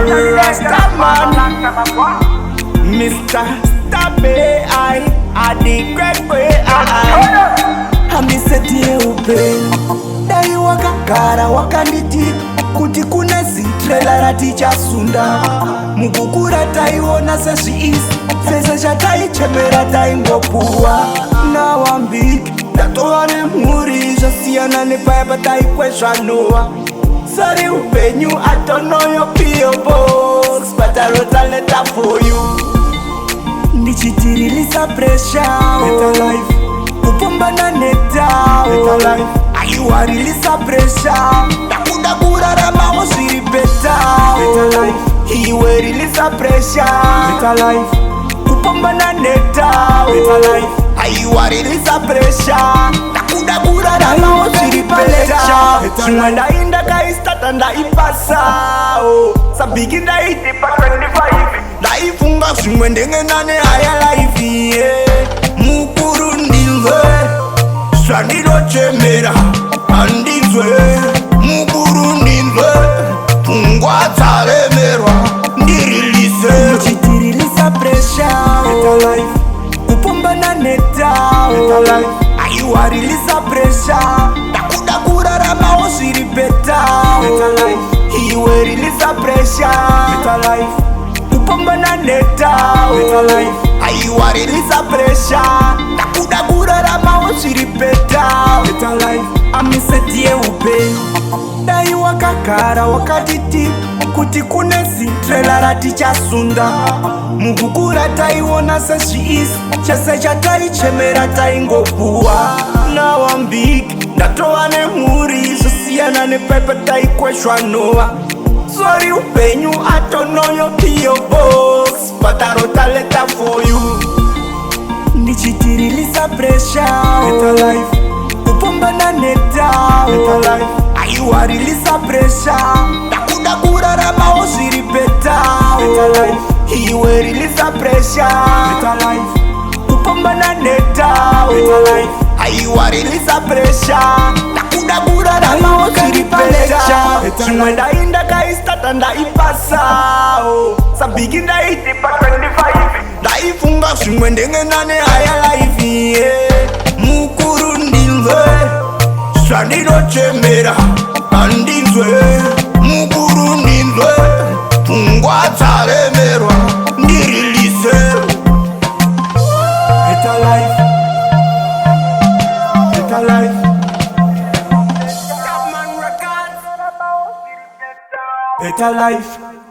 Rastaman, Mr. Stabhe, I the great way. I miss a dear upen. Dai wakakara wakanditi kuti kuna zitrela raticha sunda mukukura taiona sezviisi sese chataichemera taingopuwa. Now I'm big, ndatova nemhuri zvasiyana nepaya pataikwezva nowa. Sorry hupenyu, I don't know your P.O. box, but I wrote a letter for you. Ndichitirilisa pressure, better life. Kupambana neta, better life. Aiwarilisa pressure, ndakuda kurarama zviri better life. Iwerilisa pressure, better life. Kupambana neta, better life. Aiwarilisa pressure, ndakuda kurarama zviri better. Chimwe ndainda kaistata ndaipasa, sabiki ndaitipa 25. Ndaifunga zvimwe ndengenane haya life, mukuru ndinzwe zvandinochemera handinzwe. Mukuru ndinzwe pfungwa dzaremerwa ndirilise. Ndichitirilisa pressure, better life. Kupambana neta, better life. Aiwarilisa pressure, ndakuda kuraramawo zviri better life. Iwerilisa pressure, better life. Kupambana neta, better life. Aiwarilisa pressure, ndakuda kuraramawo zviri better life. Amisedie upenyu, dai wakagara wakatiti kuti kune zitrela ratichasunda mukukura taiona sezviisi chese chataichemera taingopuwa. Now I'm big, ndatova nemhuri zvasiyana nepaipa taikwezva nowa. Sorry hupenyu, I don't know your P.O. box, but I wrote a letter for you. Ndichitirilisa pressure, better life. Kupambana neta, better life. Aiwarilisa pressure, ndakuda kuraramawo zviri better life. Iwerilisa pressure, better life. Kupambana neta, better life. Aiwarilisa pressure, ndakuda kuraramawo zviri better. Chimwe ndainda kaistata ndaipasa, sabiki ndaitipa 25. Ndaifunga zvimwe ndengenane haya life, mukuru ndinzwe zvandinochemera handinzwe. Mukuru ndinzwe pfungwa dzaremerwa ndirilise. Better life, better life. Better life.